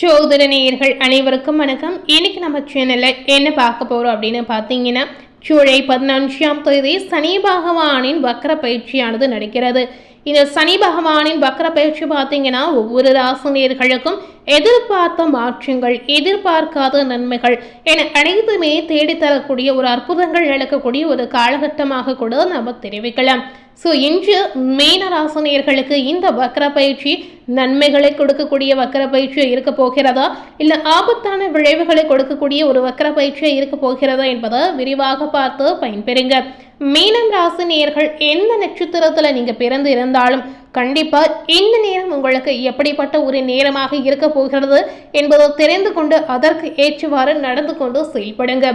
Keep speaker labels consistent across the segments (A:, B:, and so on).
A: சோதர நேயர்கள் அனைவருக்கும் வணக்கம். இன்னைக்கு நம்ம சேனல்ல என்ன பார்க்க போறோம் அப்படின்னு பார்த்தீங்கன்னா, ஜூலை 14ஆம் தேதி சனி பகவானின் வக்ர பயிற்சியானது நடக்கிறது. இந்த சனி பகவானின் வக்ர பயிற்சி பார்த்தீங்கன்னா ஒவ்வொரு ராசினியர்களுக்கும் எதிர்பார்த்த மாற்றங்கள், எதிர்பார்க்காத நன்மைகள் என அனைத்துமே தேடித்தரக்கூடிய ஒரு அற்புதங்கள் நடக்கக்கூடிய ஒரு காலகட்டமாக கூட நம்ம தெரிவிக்கலாம். இன்று மீன ராசினியர்களுக்கு இந்த வக்ர பயிற்சி நன்மைகளை கொடுக்கக்கூடிய வக்ர பயிற்சி இருக்க போகிறதா, இல்லை ஆபத்தான விளைவுகளை கொடுக்கக்கூடிய ஒரு வக்ர பயிற்சி இருக்க போகிறதா என்பதை விரிவாக பார்த்து பயன்பெறுங்க. மீனம் ராசி நேயர்கள் எந்த நட்சத்திரத்துல நீங்க பிறந்து இருந்தாலும் கண்டிப்பா இந்த நேரம் உங்களுக்கு எப்படிப்பட்ட ஒரு நேரமாக இருக்க போகிறது என்பதை தெரிந்து கொண்டு அதற்கு ஏற்றவாறு நடந்து கொண்டு செயல்படுங்க.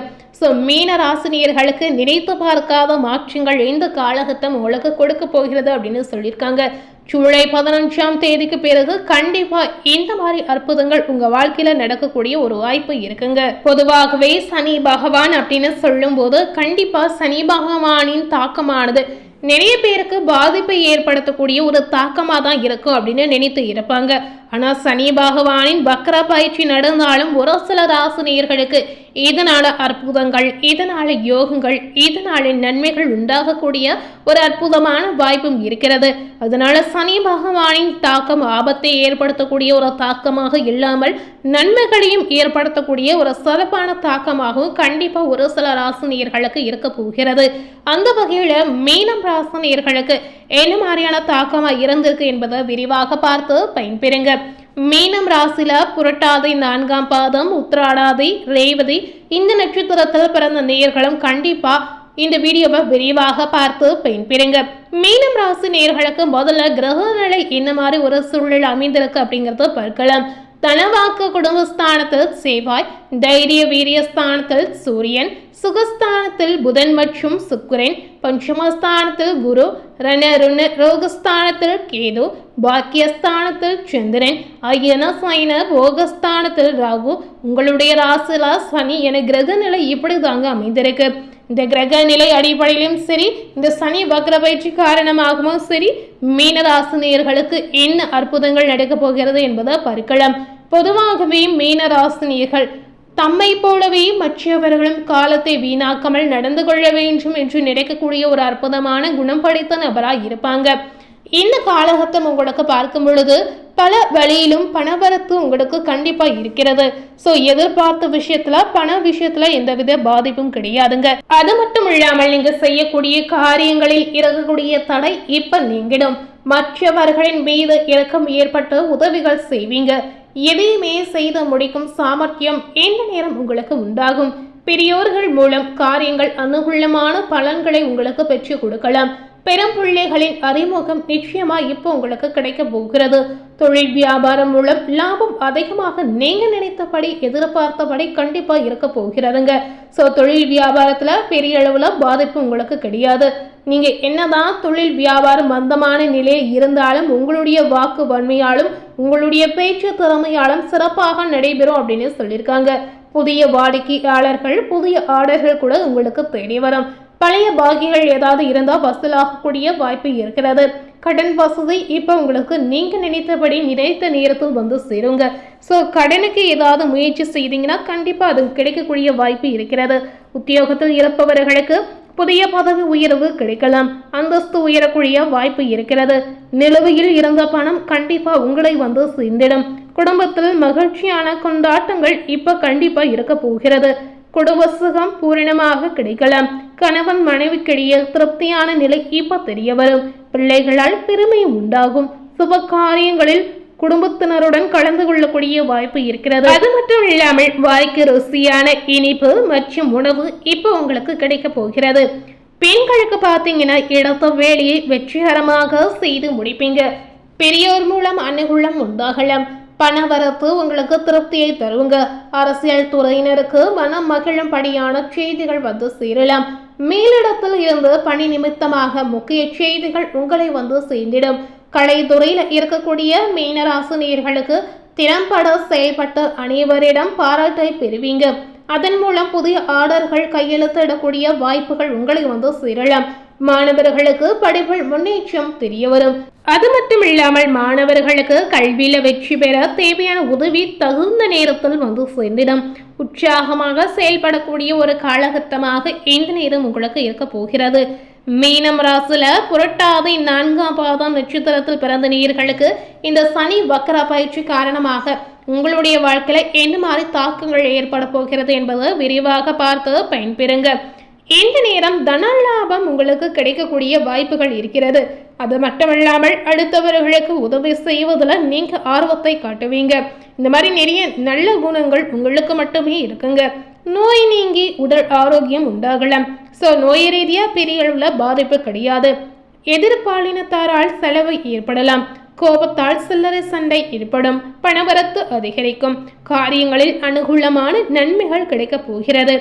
A: மீன ராசினியர்களுக்கு நினைத்து பார்க்காத மாற்றங்கள் இந்த காலகட்டம் உங்களுக்கு கொடுக்க போகிறது அப்படின்னு சொல்லியிருக்காங்க. ஜூலை 15ஆம் தேதிக்கு பிறகு கண்டிப்பா இந்த மாதிரி அற்புதங்கள் உங்க வாழ்க்கையில நடக்கக்கூடிய ஒரு வாய்ப்பு இருக்குங்க. பொதுவாகவே சனி பகவான் அப்படின்னு சொல்லும் போது கண்டிப்பா சனி பகவானின் தாக்கமானது நிறைய பேருக்கு பாதிப்பை ஏற்படுத்தக்கூடிய ஒரு தாக்கமாக தான் இருக்கும் அப்படின்னு நினைத்து இருப்பாங்க. ஆனால் சனி பகவானின் வக்ர பயிற்சி நடந்தாலும் ஒரு சில ராசினியர்களுக்கு இதனால அற்புதங்கள், இதனால யோகங்கள், இதனால நன்மைகள் உண்டாகக்கூடிய ஒரு அற்புதமான வாய்ப்பும் இருக்கிறது. அதனால சனி பகவானின் தாக்கம் ஆபத்தை ஏற்படுத்தக்கூடிய ஒரு தாக்கமாக இல்லாமல் நன்மைகளையும் ஏற்படுத்தக்கூடிய ஒரு சிறப்பான தாக்கமாகவும் கண்டிப்பா ஒரு சில ராசினியர்களுக்கு இருக்க போகிறது. அந்த வகையில மீனம் ராசினியர்களுக்கு என்ன மாதிரியான தாக்கமா இருந்திருக்கு என்பதை விரிவாக பார்த்து பயன்பெறுங்க. மீனம் ராசில புரட்டாதி 4ஆம் பாதம், உத்திராடாதி, ரேவதி இந்த நட்சத்திரத்தில் பிறந்த நேயர்களும் கண்டிப்பா இந்த வீடியோவை விரிவாக பார்த்து பயன்பெறுங்க. மீனம் ராசி நேயர்களுக்கு முதல்ல கிரக நிலை என்ன மாதிரி ஒரு சூழல் அமைந்திருக்கு அப்படிங்கறத பார்க்கலாம். தனவாக்கு குடும்பஸ்தானத்தில் செவ்வாய், தைரிய வீரியஸ்தானத்தில் சூரியன், சுகஸ்தானத்தில் புதன் மற்றும் சுக்கிரன், பஞ்சமஸ்தானத்தில் குரு, ரணருண ரோகஸ்தானத்தில் கேது, பாக்கியஸ்தானத்தில் சந்திரன், அயன சைன போகஸ்தானத்தில் ராகு. உங்களுடைய ராசில சனி என கிரக நிலை இப்படி தாங்க அமைந்திருக்கு. இந்த கிரக நிலை அடிப்படையிலும் சரி, இந்த சனி வக்ர பயிற்சி காரணமாகவும் சரி, மீனராசினியர்களுக்கு என்ன அற்புதங்கள் நடக்க போகிறது என்பதை பார்க்கலாம். பொதுவாகவே மீனராசினியர்கள் தம்மை போலவே மற்றவர்களும் காலத்தை வீணாக்காமல் நடந்து கொள்ள வேண்டும் என்று நினைக்கக்கூடிய ஒரு அற்புதமான குணம் படைத்த நபராக இருப்பாங்க. இந்த காலகட்டம் உங்களுக்கு பார்க்கும் பொழுது பல வழியிலும் பணவரத்து உங்களுக்கு கண்டிப்பா இருக்கிறது. எதிர்பார்த்த விஷயத்துல பண விஷயத்துல எந்தவித பாதிப்பும் கிடையாதுங்க. அது மட்டும் இல்லாமல் நீங்க செய்யக்கூடிய காரியங்களில் இருக்கக்கூடிய தடை இப்ப நீங்கிடும். மற்றவர்களின் மீது இரக்கம் ஏற்பட்டு உதவிகள் செய்வீங்க. எதையுமே செய்து முடிக்கும் சாமர்த்தியம் இந்த நேரம் உங்களுக்கு உண்டாகும். பெரியோர்கள் மூலம் காரியங்கள் அனுகூலமான பலன்களை உங்களுக்கு பெற்று கொடுக்கலாம். பெரும் பிள்ளைகளின் அறிமுகம் நிச்சயமா இப்போ உங்களுக்கு கிடைக்க போகிறது. தொழில் வியாபாரம் மூலம் லாபம் அதிகமாக நீங்க நினைத்தபடி எதிர்பார்த்தபடி கண்டிப்பா இருக்க போகிறதுங்க. தொழில் வியாபாரத்துல பெரிய அளவுல பாதிப்பு உங்களுக்கு கிடையாது. நீங்க என்னதான் தொழில் வியாபாரம் மந்தமான நிலையில் இருந்தாலும் உங்களுடைய வாக்கு வன்மையாலும் உங்களுடைய பேச்சு திறமையாலும் சிறப்பாக நடைபெறும் அப்படின்னு சொல்லியிருக்காங்க. புதிய வாடிக்கையாளர்கள், புதிய ஆர்டர்கள் கூட உங்களுக்கு தேடி வரும். பழைய பாக்கிகள் ஏதாவது இருந்தால் வசூலாகக்கூடிய வாய்ப்பு இருக்கிறது. கடன் வசதி இப்போ உங்களுக்கு நீங்க நினைத்தபடி நினைத்த நேரத்தில் வந்து சேருங்க. கடனுக்கு ஏதாவது முயற்சி செய்தீங்கன்னா கண்டிப்பா அது கிடைக்கக்கூடிய வாய்ப்பு இருக்கிறது. உத்தியோகத்தில் இருப்பவர்களுக்கு புதிய பதவி உயர்வு கிடைக்கலாம். அந்தஸ்து உயரக்கூடிய வாய்ப்பு இருக்கிறது. நிலுவையில் இருந்த பணம் கண்டிப்பா உங்களை வந்து சேர்ந்திடும். குடும்பத்தில் மகிழ்ச்சியான கொண்டாட்டங்கள் இப்ப கண்டிப்பா இருக்க போகிறது. குடும்ப சுகம் பூரணமாக கிடைக்கலாம். கணவன் மனைவிக்கிடையே திருப்தியான நிலை இப்ப தெரிய வரும். பிள்ளைகளால் பெருமை உண்டாகும். சுப காரியங்களில் குடும்பத்தினருடன் கலந்து கொள்ளக்கூடிய வாய்ப்பு இருக்கிறது. அது மட்டும் இல்லாமல் வாய்க்கு ருசியான இனிப்பு மற்றும் உணவு இப்ப உங்களுக்கு கிடைக்க போகிறது. பெண்களுக்கு பார்த்தீங்கன்னா இடத்த வேலையை வெற்றிகரமாக செய்து முடிப்பீங்க. பெரியோர் மூலம் அனுகூலம் உண்டாகலாம். பணவரத்து உங்களுக்கு திருப்தியை தருங்க. அரசியல் துறையினருக்கு மனம் மகிழும் படியான செய்திகள் வந்து சேரலாம். மேலிடத்தில் இருந்து பணி நிமித்தமாக முக்கிய செய்திகள் உங்களை வந்து சேர்ந்திடும். கலைத்துறையில இருக்கக்கூடிய மீனராசினியர்களுக்கு திறம்பட செயல்பட்டு அனைவரிடம் பாராட்டை பெறுவீங்க. அதன் மூலம் புதிய ஆர்டர்கள் கையெழுத்திடக்கூடிய வாய்ப்புகள் உங்களை வந்து சேரலாம். மாணவர்களுக்கு படிப்பில் முன்னேற்றம் தெரிய வரும். அது மட்டும் இல்லாமல் மாணவர்களுக்கு கல்வியில வெற்றி பெற தேவையான உதவி தகுந்த நேரத்தில் வந்து சேர்ந்திடும். உற்சாகமாக செயல்படக்கூடிய ஒரு காலகட்டமாக இந்த நேரம் உங்களுக்கு இருக்க போகிறது. மீனம் ராசில புரட்டாதி 4ஆம் பாதம் நட்சத்திரத்தில் பிறந்த நேயர்களுக்கு இந்த சனி வக்ர பயிற்சி காரணமாக உங்களுடைய வாழ்க்கையில என்ன மாதிரி தாக்கங்கள் ஏற்பட போகிறது என்பதை விரிவாக பார்த்து பயன்பெறுங்க. இந்த நேரம் தன லாபம் உங்களுக்கு கிடைக்கக்கூடிய வாய்ப்புகள் இருக்கிறது. அது மட்டுமல்லாமல் அடுத்தவர்களுக்கு உதவி செய்வதில் நீங்க ஆர்வத்தை காட்டுவீங்க. இந்த மாதிரி நிறைய நல்ல குணங்கள் உங்களுக்கு மட்டுமே இருக்குங்க. நோய் நீங்கி உடல் ஆரோக்கியம் உண்டாகலாம். நோய் ரீதியா பெரிய அளவுல பாதிப்பு கிடையாது. எதிர்பாலினத்தாரால் செலவு ஏற்படலாம். கோபத்தால் சில்லறை சண்டை ஏற்படும். பணவரத்து அதிகரிக்கும். காரியங்களில் அனுகூலமான நன்மைகள் கிடைக்க போகிறது.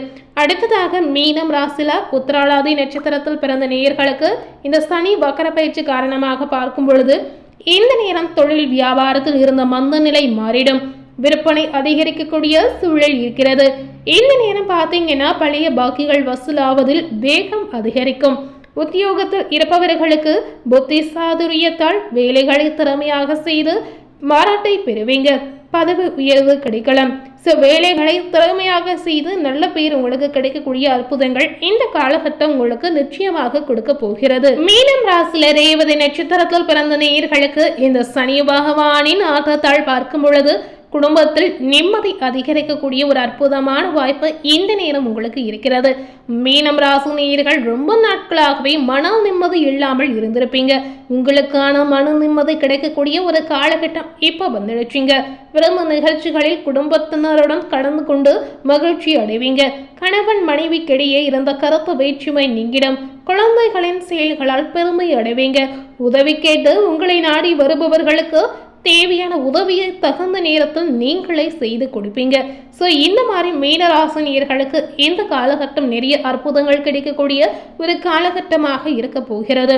A: அடுத்ததாக மீனம் ராசில உத்திராடாதி நட்சத்திரத்தில் பிறந்த நேயர்களுக்கு இந்த சனி வக்ர பயிற்சி காரணமாக பார்க்கும் பொழுது இந்த நேரம் தொழில் வியாபாரத்தில் இருந்த மந்த நிலை மாறிடும். விற்பனை அதிகரிக்கக்கூடிய சூழல் இருக்கிறது. இந்த நேரம் பார்த்தீங்கன்னா பழைய பாக்கிகள் வசூலாவதில் வேகம் அதிகரிக்கும். உத்தியோகத்தில் இருப்பவர்களுக்கு புத்தி சாதுரியத்தால் வேலைகளை திறமையாக செய்து மாறாட்டை பெறுவீங்க. பதவி உயர்வு கிடைக்கலாம். வேலைகளை திறமையாக செய்து நல்ல பேர் உங்களுக்கு கிடைக்கக்கூடிய அற்புதங்கள் இந்த காலகட்டம் உங்களுக்கு நிச்சயமாக கொடுக்க போகிறது. மீனம் ராசில ரேவதி நட்சத்திரத்தில் பிறந்த நேயர்களுக்கு இந்த சனி பகவானின் ஆற்றத்தால் பார்க்கும் பொழுது குடும்பத்தில் நிம்மதி அதிகரிக்கக்கூடிய ஒரு அற்புதமான வாய்ப்பு இந்த நேரம் உங்களுக்கு இருக்கிறது. மீனம் ராசி நேயர்கள் ரொம்ப நாட்களாகவே மன நிம்மதி இல்லாமல் இருந்திருப்பீங்க. உங்களுக்கான மன நிம்மதி கிடைக்கக்கூடிய ஒரு காலகட்டம் இப்ப வந்துடுச்சுங்க. விரும்ப நிகழ்ச்சிகளில் குடும்பத்தினருடன் கடந்து கொண்டு மகிழ்ச்சி அடைவீங்க. கணவன் மனைவிக்கிடையே இருந்த கருத்து வேற்றுமை நீங்கிடும். குழந்தைகளின் செயல்களால் பெருமை அடைவீங்க. உதவி கேட்டு உங்களை நாடி வருபவர்களுக்கு தேவையான உதவியை தகுந்த நேரத்தில் நீங்களே செய்து கொடுப்பீங்க. இந்த மாதிரி மீனராசினியர்களுக்கு இந்த காலகட்டம் நிறைய அற்புதங்கள் கிடைக்கக்கூடிய ஒரு காலகட்டமாக இருக்க போகிறது.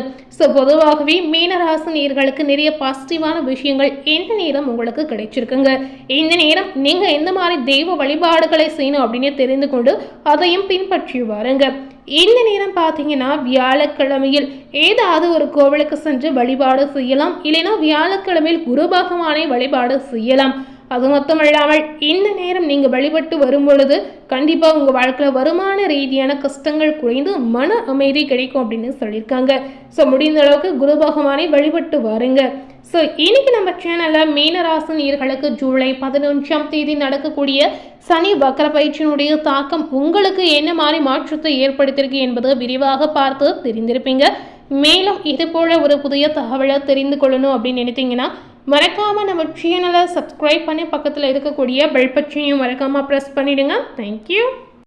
A: பொதுவாகவே மீனராசினியர்களுக்கு நிறைய பாசிட்டிவான விஷயங்கள் இந்த நேரம் உங்களுக்கு கிடைச்சிருக்குங்க. இந்த நேரம் நீங்க எந்த மாதிரி தெய்வ வழிபாடுகளை செய்யணும் அப்படின்னு தெரிந்து கொண்டு அதையும் பின்பற்றி வாருங்க. இந்த நேரம் பார்த்தீங்கன்னா வியாழக்கிழமையில் ஏதாவது ஒரு கோவிலுக்கு சென்று வழிபாடு செய்யலாம். இல்லைன்னா வியாழக்கிழமையில் குரு பகவானை வழிபாடு செய்யலாம். அது மட்டுமல்லாமல் இந்த நேரம் நீங்கள் வழிபட்டு வரும் பொழுது கண்டிப்பாக உங்கள் வாழ்க்கையில் வருமான ரீதியான கஷ்டங்கள் குறைந்து மன அமைதி கிடைக்கும் அப்படின்னு சொல்லியிருக்காங்க. முடிந்த அளவுக்கு குரு பகவானை வழிபட்டு வாருங்க. இன்னைக்கு நம்ம சேனலில் மீனராசினியர்களுக்கு ஜூலை 11ஆம் தேதி நடக்கக்கூடிய சனி வக்ர பயிற்சியினுடைய தாக்கம் உங்களுக்கு என்ன மாதிரி மாற்றத்தை ஏற்படுத்தியிருக்கு என்பதை விரிவாக பார்த்து தெரிந்திருப்பீங்க. மேலும் இது போல ஒரு புதிய தகவலை தெரிந்து கொள்ளணும் அப்படின்னு நினைத்தீங்கன்னா மறக்காம நம்ம சேனலை சப்ஸ்கிரைப் பண்ணி பக்கத்தில் இருக்கக்கூடிய பெல் பட்டனையும் மறக்காம ப்ரெஸ் பண்ணிடுங்க. தேங்க்யூ.